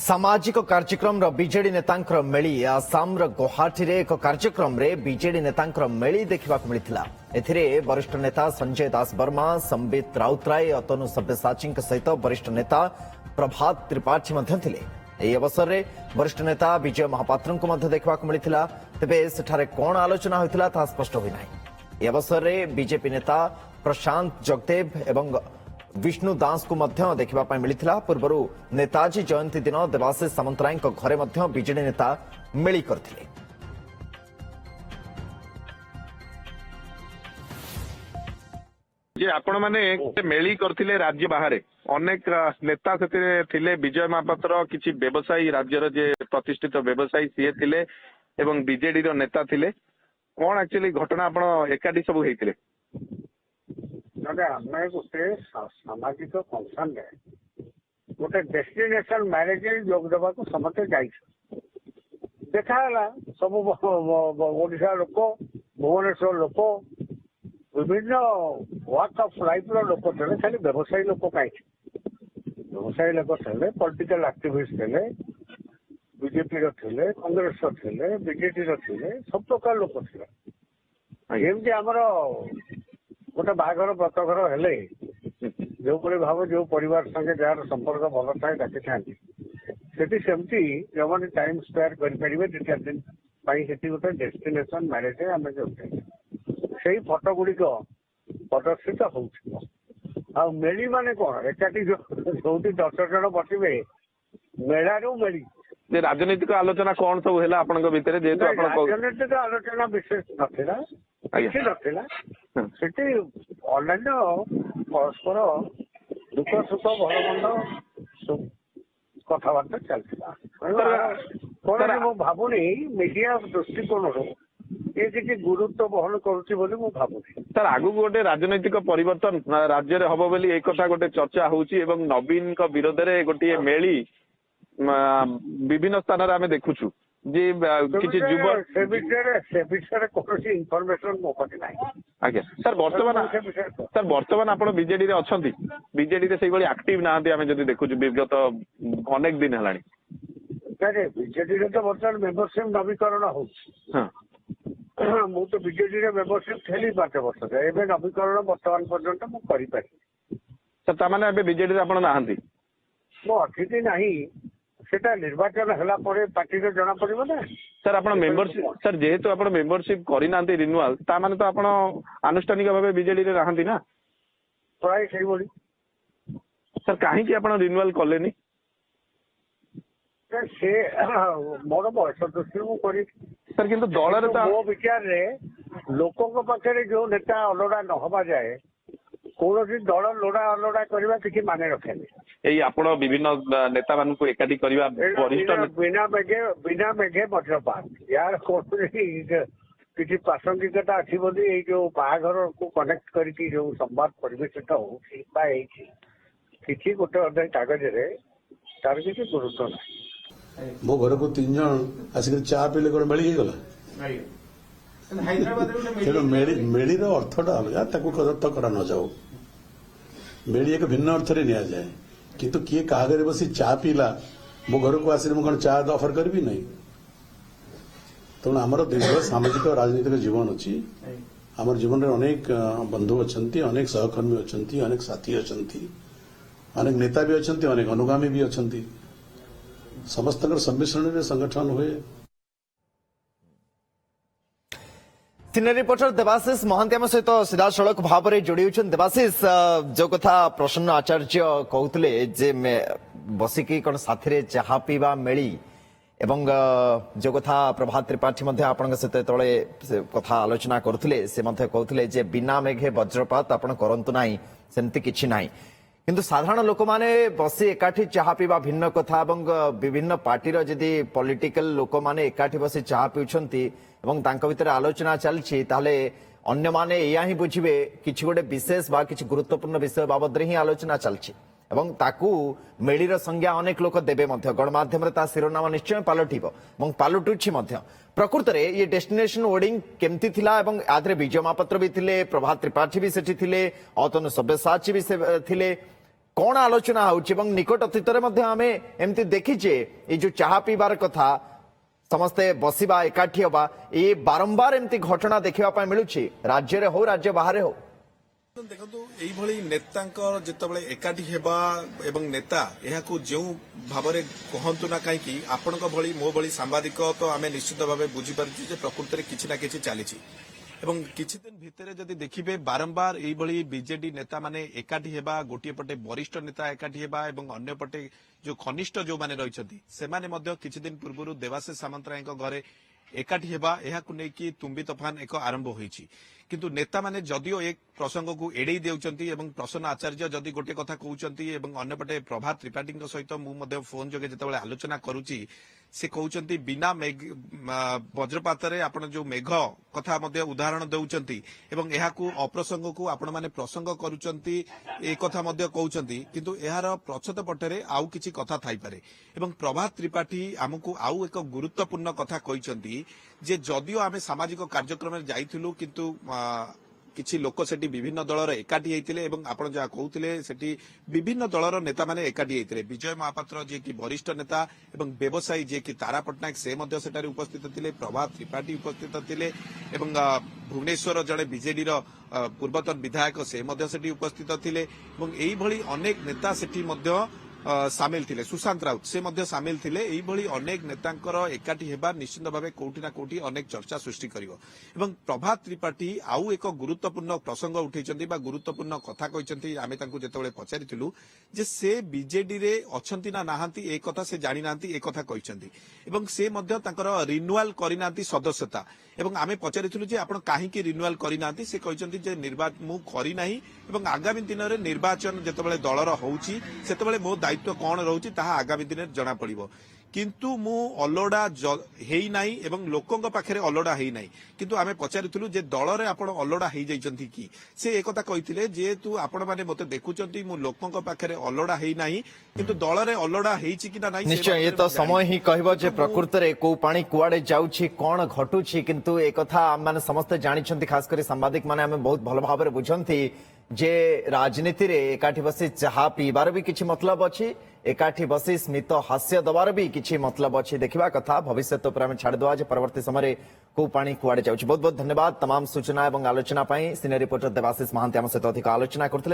सामाजिक कार्यक्रम बीजेडी नेता मेली आसाम गुवाहाटी एक कार्यक्रम रे बीजेडी नेता मेली देखा मिलता। वरिष्ठ नेता संजय दास वर्मा, संबित राउतराय, अतनु सब्यसाची सहित वरिष्ठ नेता प्रभात त्रिपाठी थे। अवसर में वरिष्ठ नेता विजय महापात्र को देखा मिलता। तेज सेठारे कौन आलोचना होता स्पष्ट होना। यह अवसर में बीजेपी नेता प्रशांत जगदेव एवं विष्णु दास को देखा मिलता। पूर्व नेताजी जयंती दिन देवाशीष सामंतराय घरे बीजेडी नेता मेली करथिले। जे आपण माने मेली करथिले राज्य बाहर अनेक नेता से थिले। विजय महापात्र किछि व्यवसायी राज्यर जे प्रतिष्ठित व्यवसायी सीए थिले एवं बीजेडी रो नेता थिले। कोन एक्चुअली घटना आपण एकाडी सब हेतिले? आम गोटे सामाजिक फंक्शन गोटे डेस्टिनेशन मैरेज जोग देवा समस्त देखा सब ओडिशा लोक, भुवनेश्वर लोक, विभिन्न वाक ऑफ लाइफ लोक थे। खाली व्यवसायी लोक कहीं व्यवसायी लोक थे, पॉलिटिकल एक्टिविस्ट थे, बीजेपी थे, कांग्रेस थे, बीजेडी थे, सब प्रकार लोक थे। एमती आमर गोटे बाघर व्रतघर हेले जो भाव जो परिवार संगे जार संपर्क भल थाए डाकी था सेमती जो मैंने टाइम स्पेयर करेंगे 2-4 दिन गोटे डेस्टिनेशन मैरेज आम जो से फटो गुड़िक प्रदर्शित हो मेली माने कौन एकाठी जो 10 जन बसवे मेलारू मेली राजनीतिक आलोचना कौन सब है राजनीतिक आलोचना विशेष नाला କିଛି ନଥିଲା। ସେଠି ଅନ୍ୟାନ୍ୟ ପରସ୍ପର ଦୁଃଖ ସୁଖ ଭଲ ମନ୍ଦ କଥାବାର୍ତ୍ତା ଚାଲିଥିଲା। ମୁଁ ଭାବୁନି ମିଡିଆ ଦୃଷ୍ଟିକୋଣରୁ ଏ କିଛି ଗୁରୁତ୍ୱ ବହନ କରୁଛି ବୋଲି ମୁଁ ଭାବୁନି। ସାର୍ ଆଗକୁ ଗୋଟେ ରାଜନୈତିକ ପରିବର୍ତ୍ତନ ରାଜ୍ୟରେ ହବ ବୋଲି ଏ କଥା ଗୋଟେ ଚର୍ଚ୍ଚା ହଉଛି ଏବଂ ନବୀନଙ୍କ ବିରୋଧରେ ଗୋଟିଏ ମେଳି ବିଭିନ୍ନ ସ୍ଥାନରେ ଆମେ ଦେଖୁଛୁ ଯେ କିଛି ଯୁବ ସେ ବିଷୟରେ କୌଣସି ଇନଫର୍ମେସନ ମୋ ପାଖରେ ନାହିଁ। ଆଜ୍ଞା ସାର୍ ବର୍ତ୍ତମାନ ଆପଣ ବିଜେଡି ରେ ଅଛନ୍ତି। ବିଜେଡି ରେ ସେଇଭଳି ଆକ୍ଟିଭ ନାହାନ୍ତି ଆମେ ଯଦି ଦେଖୁଛୁ ବିଗତ ଅନେକ ଦିନ ହେଲାଣି। ବିଜେଡି ରେ ତ ବର୍ତ୍ତମାନ ମେମ୍ବରସିପ ନବୀକରଣ ହଉଛି। ମୁଁ ତ ବିଜେଡି ରେ ମେମ୍ବରସିପ ଥିଲି 5 ବର୍ଷ ଏବେ ନବୀକରଣ ବର୍ତ୍ତମାନ ପର୍ଯ୍ୟନ୍ତ ମୁଁ କରିପାରିବି। ସାର୍ ତାମାନେ ଏବେ ବିଜେଡି ରେ ଆପଣ ନାହାନ୍ତି? ମୁଁ ଅତିଥି ନାହିଁ, সেটা নির্বাচন হেলা পরে পার্টির জনা পড়িব না। স্যার আপনার মেম্বরশিপ স্যার যেহেতু আপনার মেম্বরশিপ করিনাহান্তি রিন্ୟୁଆଲ তা মানে তো ଆପଣ আনুষ্ঠানিক ভাবে বিজেডি রে নাহান্তি না? প্রায় সেইভাবে। স্যার কাହିଁକି ଆପଣ ରିନ୍ୟୁଆଲ କଲେନି? ସେ ମୋର ବୟସ ଦୃଷ୍ଟିରୁ ମୁଁ କରି ସାର୍ କିନ୍ତୁ ଦଳରେ ତ ମୋ ବିଚାରରେ ଲୋକଙ୍କ ପାଖରେ ଯୋଉ ନେତା ଅଲଗା ନ ହବା ଯାଏ କୌଣସି ଦଳ ଲୋଡା ଅଲୋଡା କରିବା କିଛି ମାନେ ରଖେନି। ଏଇ ଆପଣ ବିଭିନ୍ନ ନେତା ମାନଙ୍କୁ ଏକାଠି କରିବା ବରିଷ୍ଠ ବିନା ମେଘେ ବଜ୍ରପାତ ୟାର କୌଣସି କିଛି ପ୍ରାସଙ୍ଗିକତା ଅଛି ବୋଲି ଏଇ ଯୋଉ ବାହାଘରକୁ କନେକ୍ଟ କରିକି ଯୋଉ ସମ୍ବାଦ ପରିବେଶିତ ହଉଛି ବା ହେଇଛି କିଛି ଗୋଟେ ଅଧେ କାଗଜରେ ତାର କିଛି ଗୁରୁତ୍ୱ ନାହିଁ। ମୋ ଘରକୁ 3 ଜଣ ଆସିକି ଚା ପିଇଲେ କଣ ମେଳି ହେଇଗଲା? ତେଣୁ ମେଳିର ଅର୍ଥଟା ଅଲଗା, ତାକୁ ରଦ୍ଦ କରା ନ ଯାଉ। ମେଳି ଏକ ଭିନ୍ନ ଅର୍ଥରେ ନିଆଯାଏ, କିନ୍ତୁ କିଏ କାହା ଘରେ ବସି ଚା ପିଇଲା ମୋ ଘରକୁ ଆସିଲେ ମୁଁ କଣ ଚା ଅଫର କରିବି ନାହିଁ? ତେଣୁ ଆମର ଦୀର୍ଘ ସାମାଜିକ ରାଜନୈତିକ ଜୀବନ ଅଛି। ଆମର ଜୀବନରେ ଅନେକ ବନ୍ଧୁ ଅଛନ୍ତି, ଅନେକ ସହକର୍ମୀ ଅଛନ୍ତି, ଅନେକ ସାଥୀ ଅଛନ୍ତି, ଅନେକ ନେତା ବି ଅଛନ୍ତି, ଅନେକ ଅନୁଗାମୀ ବି ଅଛନ୍ତି। ସମସ୍ତଙ୍କର ସମ୍ମିଶ୍ରଣରେ ସଂଗଠନ ହୁଏ। सिनियर रिपोर्टर देवाशीष महांती आम सहित सीधा सड़क भाव में जोड़ी होती। देवाशीष जो कथा प्रसन्न आचार्य कहते जे बसिकी कौन साथी चाहा पीवा मेली एवं जो कथा प्रभात त्रिपाठी आपण सहित कथा आलोचना करते कहते जे बिना मेघे वज्रपात आपण करंतु नाही, सेमती किछि नाही। किंतु साधारण लोक माने बसी एकाठी चाहा पीवा भिन्न कथा एवं विभिन्न पार्टीर जदि पॉलिटिकल लोक माने एकाठी बसी चाहा पिउछंती एवं तांका भितर आलोचना चलछि ताले अन्य माने या ही बुझिबे किछि गोटे विशेष बा किछि गुरुत्वपूर्ण विषय बाबद रे ही आलोचना चलछि एवं ताकू मेलीर संज्ञा अनेक लोक देबे मध्य गणमाध्यम रे ता शिरोनाम निश्चय पालटिबो एवं पालटुछि मध्य। प्रकृत रे ये डेस्टिनेशन वेडिंग केमती थिला एवं आदरे विजय महापात्र भी थिले, प्रभात त्रिपाठी भी सेठी थिले, अतनु सब्यसाची भी थिले। कौन आलोचना होउछि एवं निकट अतीतर मध्य आमे एमती देखिचे ये जो चाहा पीबार कथा समस्ते बसिबा एकाठी हबा ये बारंबार एमती घटना देखिबा पाई मिलुछि राज्य रे हो राज्य बाहर हो। देखो यही नेतांकर जितेबाला एकाठी हेबा एवं नेता यहाकू जो भाव में कहतु ना कहीं आपण भली मो भली सांबादिक तो आम निश्चित भाव बुझीपारे प्रकृति में किसी ना किसी चली एवं किछि दिन भितर जदि देखिबे बारंबार एई बीजेडी नेता माने एकाठी हेबा गोटे पटे वरिष्ठ नेता एकाठी हेबा एवं अन्य पटे जो घनिष्ठ जो माने रहिसथि सेमाने मध्य किछि दिन पूर्वरु देवाशीष सामंतरायଙ୍କ घरे एकाठी हेबा एहाकु नेकी तुम्बी तोफान एक आरंभ होईछि किंतु नेता माने जदिओ एक प्रसंग को एड़े देउचंती एवं प्रसन्न आचार्य जदि गोटे कथा कहउचंती एवं अन्य पटे प्रभात त्रिपाठी सहित मु मध्य फोन जोगे जेतेबेले आलोचना करूची से कहउचंती बिना वज्रपात रे आपण जो मेघ कथा मध्य उदाहरण देउचंती एवं एहाकू अप्रसंग को आपण माने प्रसंग करूचंती ए कथा मध्य कहउचंती किंतु एहार प्रछत पटरे आउ किछि कथा थाई पारे एवं प्रभात त्रिपाठी हमकू आउ एक गुरुत्वपूर्ण कथा कहिसंती जे जदिओ आमे सामाजिक कार्यक्रम रे जाइथिलु किंतु किछि लोक सेठी विभिन्न दलर एकाठी हेतिले एवं आपण जा कहउतिले सेठी विभिन्न दलर नेता माने एकाठी हेतिले विजय महापात्र जे कि वरिष्ठ नेता एवं व्यवसायी जे कि तारा पटनायक से मध्य सेठारे उपस्थित थिले प्रभात त्रिपाठी उपस्थित थिले एवं भुवनेश्वर जड़े बीजेडी रो पूर्वतन विधायक से मध्य सेठी उपस्थित थिले एवं एई भली अनेक नेता सेठी मध्य सामिल थिले सुशांत राउत से मध्य सामिल थिले एई भली अनेक नेतांकर एकाठी हेबा निश्चित भावे कोठी ना कोठी अनेक चर्चा सृष्टि करिवो एवं प्रभात त्रिपाठी आउ एक गुरुत्वपूर्ण प्रसंग उठैचंती बा गुरुत्वपूर्ण कथा कहिचंती आमे तांकु जेतेबेले पचारिथिलु जे से बीजेडी रे अछंती ना नाहांती ए कथा से जानि नांती ए कथा कहिचंती एवं से मध्य तांकर रिन्युअल करिनांती सदस्यता एवं आमे पचारिथिलु जे आपण काहे की रिन्युअल करिनांती से कहिचंती जे निर्वाचन मु करि नाही एवं आगामी दिन रे निर्वाचन जेतेबेले दलर होउची सेतेबेले मो दायित्व कौन रोची ताहा आगामी दिन जना पड़िबो किंतु मु अलोडा हेई नाही एवं लोकंग पाखरे अलोडा हेई नाही किंतु आमे पचारिथिलु जे दल रे आपण अलोडा हेई जाइचंती की से एकता कहिथिले जे तू आपण माने मते देखुचंती मु लोकंग पाखरे अलोडा हेई नाही किंतु दल रे अलोडा हेईची कि ना नाही निश्चय ये तो समय ही कहबो जे प्रकृति रे को पानी कुआडे जाउछि कोन घटुछि किंतु ए कथा माने समस्त जानिछंती खास करी सांबादिक माने आमे बहुत भल भाबरे बुझंती जे राजनीति रे एकाठी बसी चाहा पीबार भी किछि मतलब अछि एकाठी बसी स्मित हास्य दबार भी किछि मतलब अछि देखिबा कथा भविष्य तो आमे छाड़ दवा जे परवर्ती समय को पानी कुआडे जाउछि बहुत बहुत धन्यवाद तमाम सूचना एवं आलोचना पई सीनियर रिपोर्टर देवाशीष महांती हम सहित अधिक आलोचना करथिले।